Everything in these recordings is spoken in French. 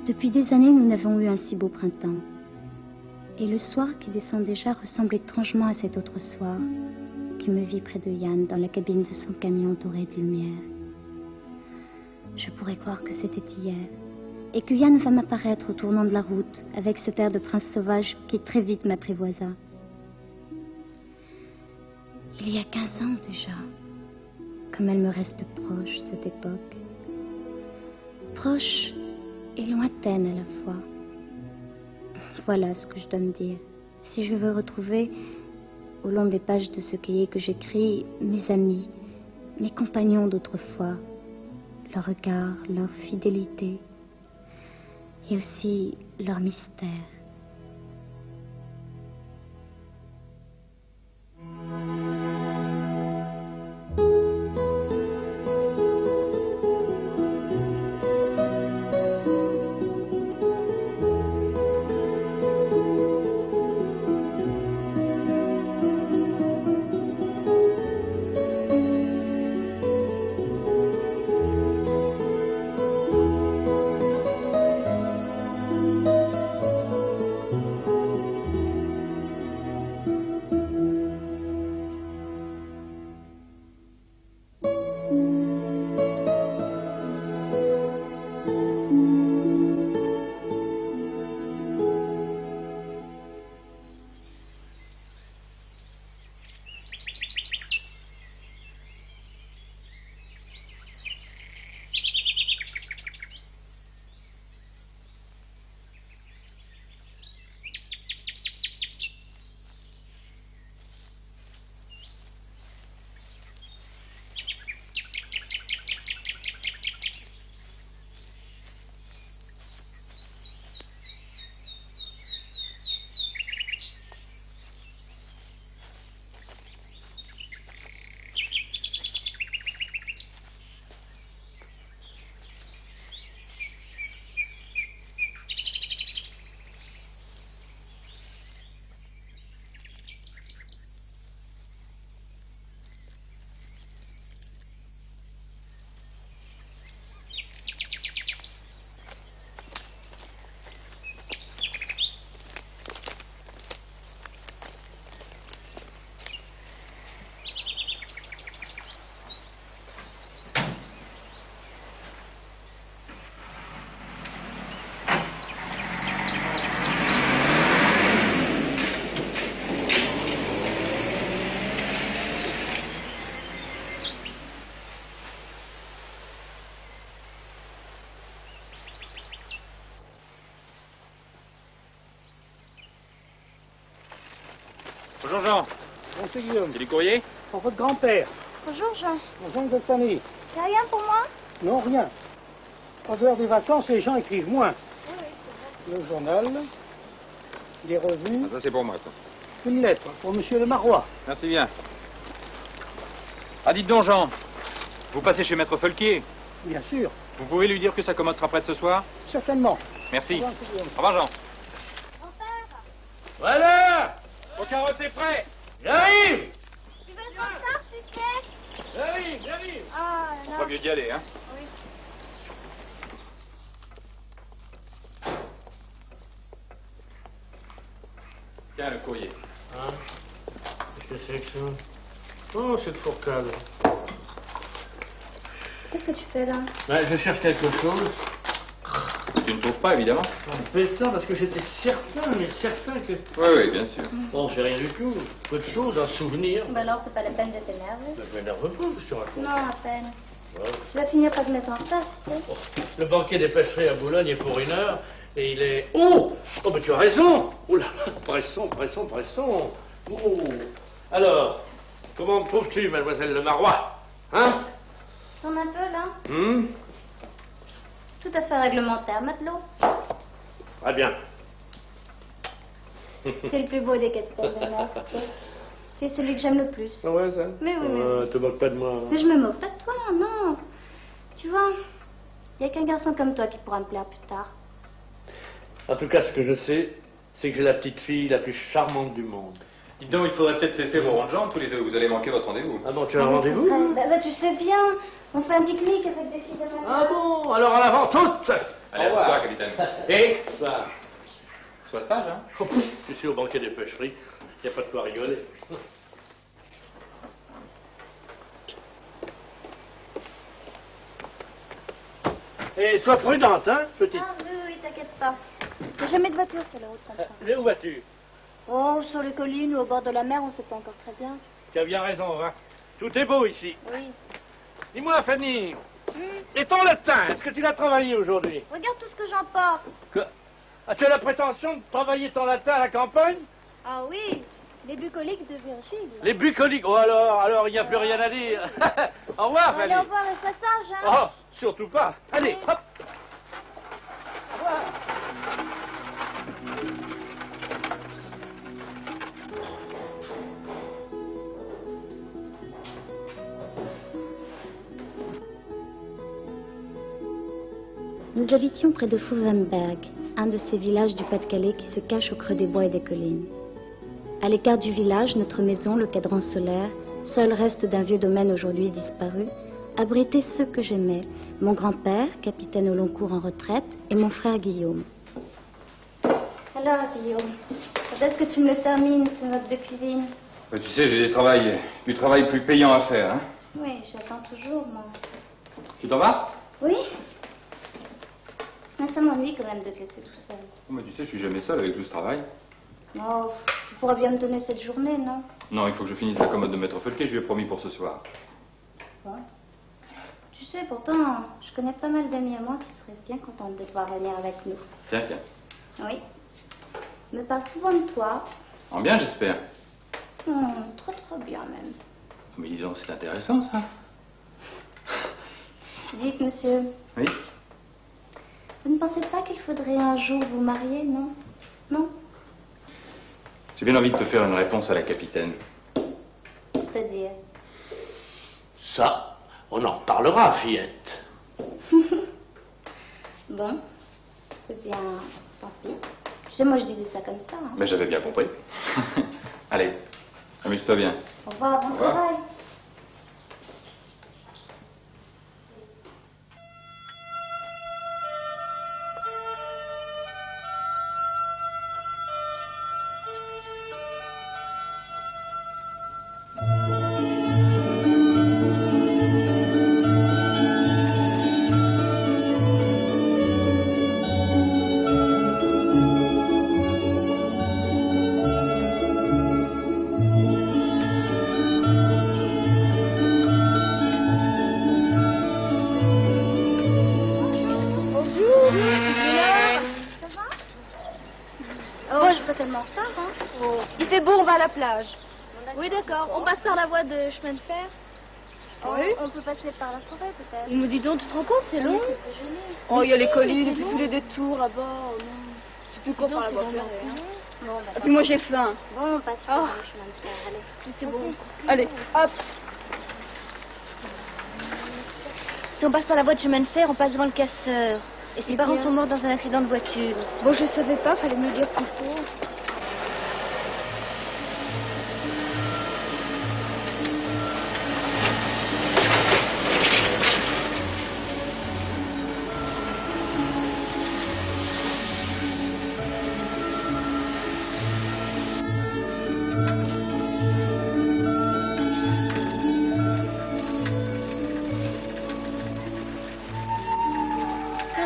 Depuis des années, nous n'avons eu un si beau printemps. Et le soir qui descend déjà ressemble étrangement à cet autre soir qui me vit près de Yann dans la cabine de son camion doré de lumière. Je pourrais croire que c'était hier et que Yann va m'apparaître au tournant de la route avec cet air de prince sauvage qui très vite m'apprivoisa. Il y a 15 ans déjà, comme elle me reste proche cette époque. Proche et lointaine à la fois. Voilà ce que je dois me dire. Si je veux retrouver, au long des pages de ce cahier que j'écris, mes amis, mes compagnons d'autrefois, leur regard, leur fidélité, et aussi leur mystère. Bonjour Jean. Bonjour Guillaume. C'est du courrier? Pour votre grand-père. Bonjour Jean. Bonjour de famille. Y'a rien pour moi? Non, rien. En dehors des vacances, les gens écrivent moins. Oui, c'est vrai. Le journal, les revues. Ah, ça c'est pour moi ça. Une lettre pour Monsieur le Marois. Merci bien. Ah dites donc Jean, vous passez chez Maître Folquier. Bien sûr. Vous pouvez lui dire que sa commode sera prête ce soir? Certainement. Merci. Au revoir, Guillaume. Au revoir Jean. Grand-père, Voilà. Vos carottes est prêt. J'arrive. tu vas être en retard, tu sais? J'arrive. Ah On là fera mieux d'y aller, hein. Oui. Tiens le courrier. Hein? Qu'est-ce que c'est que ça? Oh, cette fourcade. Qu'est-ce que tu fais là? Ben, je cherche quelque chose. Tu ne trouves pas évidemment? Embêtant parce que j'étais certain, mais certain que... Oui, oui, bien sûr. Bon, c'est rien du tout. Peu de choses, un souvenir. Bah alors c'est pas la peine de t'énerver. Ne m'énerve pas, qu'est-ce que tu racontes? Non, à peine. Ouais. Tu vas finir par te mettre en retard, tu sais. Oh, le banquet des pêcheries à Boulogne est pour 1 heure et il est... Oh! Oh, mais tu as raison! Oh là là, pressons. Oh! Alors, comment me trouves-tu, mademoiselle Le Marois? Hein? Tourne un peu là. Tout à fait réglementaire, matelot. Très bien. C'est le plus beau des capitaines de mer. C'est celui que j'aime le plus. Ah ouais, ça? Mais oui, mais... te moques pas de moi. Mais je me moque pas de toi, non. Tu vois, il n'y a qu'un garçon comme toi qui pourra me plaire plus tard. En tout cas, ce que je sais, c'est que j'ai la petite fille la plus charmante du monde. Dites donc, il faudrait peut-être cesser vos rondes jambes tous les deux. Vous allez manquer votre rendez-vous. Ah bon, tu as un mais rendez-vous? c'est vrai. Bah, tu sais bien, on fait un pique-nique avec des filles de ma Ah bon, alors en avant toutes! Allez, Au revoir. assis-toi, capitaine. Et ça. Sois sage, hein. Oh, je suis au banquet des pêcheries. Il n'y a pas de quoi rigoler. Et sois prudente, hein, petite. Ah oui, oui, t'inquiète pas. Il n'y a jamais de voiture sur les routes comme ça. Mais où vas-tu? Oh, sur les collines ou au bord de la mer, on sait pas encore très bien. Tu as bien raison, hein. Tout est beau ici. Oui. Dis-moi, Fanny, et ton latin, est-ce que tu l'as travaillé aujourd'hui? Regarde tout ce que j'emporte. As-tu la prétention de travailler ton latin à la campagne? Ah oui, les bucoliques de Virgile. Les bucoliques. Oh alors, il n'y a plus rien à dire. Au revoir, Allez, Fanny. au revoir et sois sage, hein. Oh, surtout pas. Allez, hop. Au revoir. Nous habitions près de Fouvenberg, un de ces villages du Pas-de-Calais qui se cachent au creux des bois et des collines. À l'écart du village, notre maison, le cadran solaire, seul reste d'un vieux domaine aujourd'hui disparu, abritait ceux que j'aimais, mon grand-père, capitaine au long cours en retraite, et mon frère Guillaume. Alors, Guillaume, quand est-ce que tu me termines ce mode de cuisine? Tu sais, j'ai du travail plus payant à faire, hein. Oui, j'attends toujours, moi. Tu t'en vas? Oui. Mais ça m'ennuie quand même de te laisser tout seul. Oh, mais tu sais, je suis jamais seul avec tout ce travail. Oh, tu pourras bien me donner cette journée, non? Non, il faut que je finisse la commode de Maître Folquet, je lui ai promis pour ce soir. Bon. Tu sais, pourtant, je connais pas mal d'amis à moi qui seraient bien contentes de devoir venir avec nous. Tiens, tiens. Oui. Ils me parlent souvent de toi. En bien, j'espère. Trop trop bien même. Mais dis donc, c'est intéressant, ça. Dites, monsieur, Oui? vous ne pensez pas qu'il faudrait un jour vous marier, non? Non? J'ai bien envie de te faire une réponse à la capitaine. C'est-à-dire? Ça, on en reparlera, fillette. Bon. Eh bien, tant pis. Tu sais, moi, je disais ça comme ça. Hein. Mais j'avais bien compris. Allez, amuse-toi bien. Au revoir, bon Au revoir. travail. Il fait beau, on va à la plage. Oui, d'accord. On passe par la voie de chemin de fer. Oui. On peut passer par la forêt, peut-être. Me dis donc, tu te rends compte, c'est long. C'est pas gêné. Oh, il y a les collines et puis tous les détours là-bas. Oh, non. C'est plus quoi par la voie ferrée. Hein. Bon, bah, Et puis moi, j'ai faim. bon, on passe par le chemin de fer, allez. C'est bon. Allez, hop. Si on passe par la voie de chemin de fer, on passe devant le casseur. Et ses parents sont morts dans un accident de voiture. Bon, je savais pas, fallait me le dire plus tôt.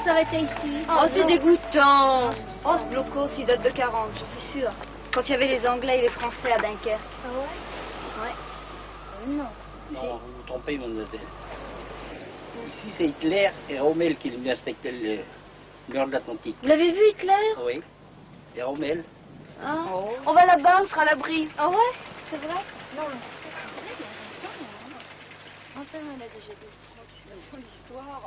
S'arrêter ici. Oh, c'est dégoûtant. Oh, ce blocos, il date de 40, j'en suis sûre. Quand il y avait les Anglais et les Français à Dunkerque. Ah ouais? Ouais. Non. Non, vous vous trompez, mademoiselle. Ici, c'est Hitler et Rommel qui est venu inspecter le mur de l'Atlantique. Vous l'avez vu, Hitler? Oui. Et Rommel. Ah. Oh. On va là-bas, on sera à l'abri. Ah ouais? C'est vrai? Non, mais tu sais, c'est vrai, il a raison. Enfin, elle a déjà dit. Son histoire.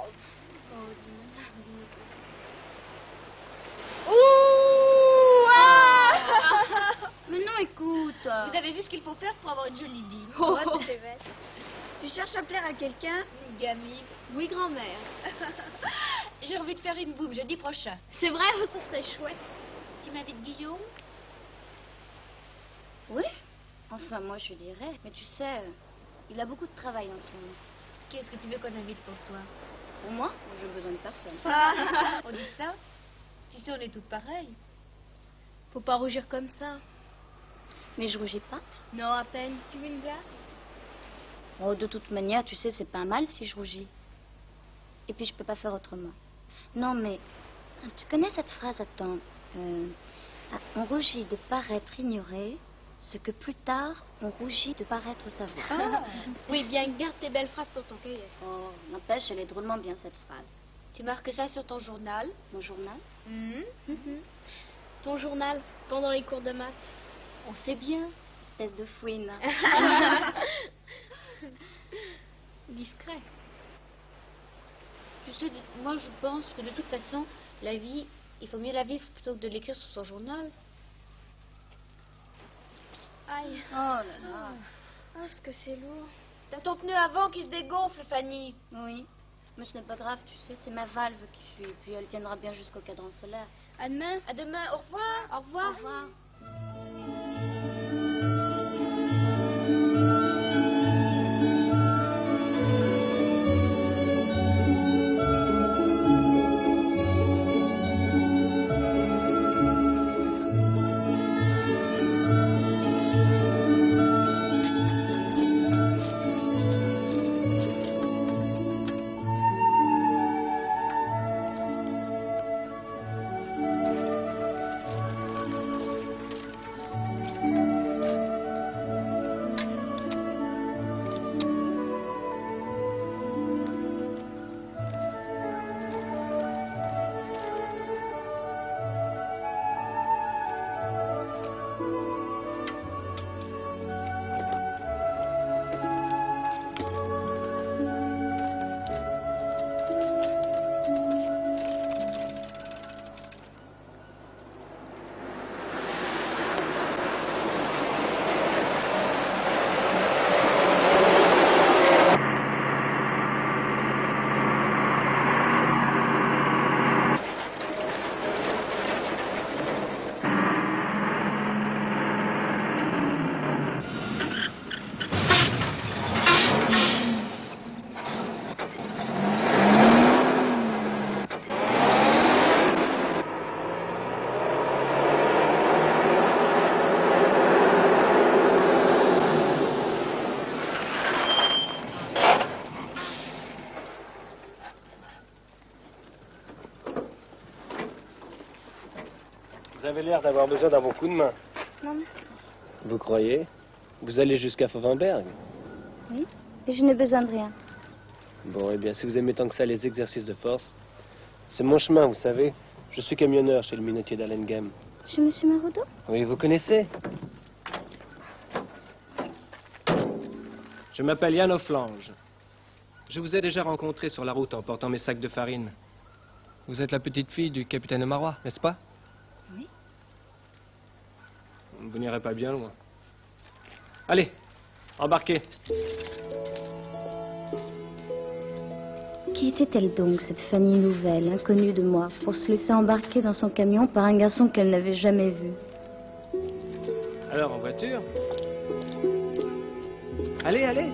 Ouh! Ah! Mais non, écoute. Vous avez vu ce qu'il faut faire pour avoir une jolie ligne? Oh, c'est bête. Tu cherches à plaire à quelqu'un? Gamine. Oui, grand-mère. J'ai envie de faire une boum jeudi prochain. C'est vrai, ça serait chouette. Tu m'invites Guillaume? Oui? Enfin, moi, je dirais. Mais tu sais, il a beaucoup de travail en ce moment. Qu'est-ce que tu veux qu'on invite pour toi? Pour moi, je n'ai besoin de personne. On dit ça? Tu sais, on est toutes pareilles. Faut pas rougir comme ça. Mais je rougis pas. Non, à peine. Tu veux une glace? Oh, de toute manière, tu sais, c'est pas mal si je rougis. Et puis, je peux pas faire autrement. Non, mais tu connais cette phrase, attends. On rougit de paraître ignoré, ce que plus tard, on rougit de paraître savoir. Ah. Oui, bien, garde tes belles phrases pour ton cahier. Oh, n'empêche, elle est drôlement bien, cette phrase. Tu marques ça sur ton journal? Mon journal? Ton journal, pendant les cours de maths. On sait bien. Espèce de fouine. Discret. Tu sais, moi je pense que de toute façon, la vie, il faut mieux la vivre plutôt que de l'écrire sur son journal. Aïe. Oh là là. Ah, est-ce que c'est lourd? T'as ton pneu avant qui se dégonfle, Fanny. Oui, mais ce n'est pas grave, tu sais, c'est ma valve qui fuit. Et puis elle tiendra bien jusqu'au cadran solaire. À demain. À demain, au revoir. Au revoir. Au revoir. Vous avez l'air d'avoir besoin d'un bon coup de main. Non. Vous croyez? Vous allez jusqu'à Fauvenberg? Oui, et je n'ai besoin de rien. Bon, eh bien, si vous aimez tant que ça les exercices de force, c'est mon chemin, vous savez. Je suis camionneur chez le minotier d'Allenghem. Chez Monsieur Maroudot? Oui, vous connaissez? Je m'appelle Yann Offlange. Je vous ai déjà rencontré sur la route en portant mes sacs de farine. Vous êtes la petite fille du capitaine Marois, n'est-ce pas? Oui. Vous n'irez pas bien loin. Allez, embarquez. Qui était-elle donc, cette Fanny nouvelle, inconnue de moi, pour se laisser embarquer dans son camion par un garçon qu'elle n'avait jamais vu? Alors, en voiture? Allez, allez.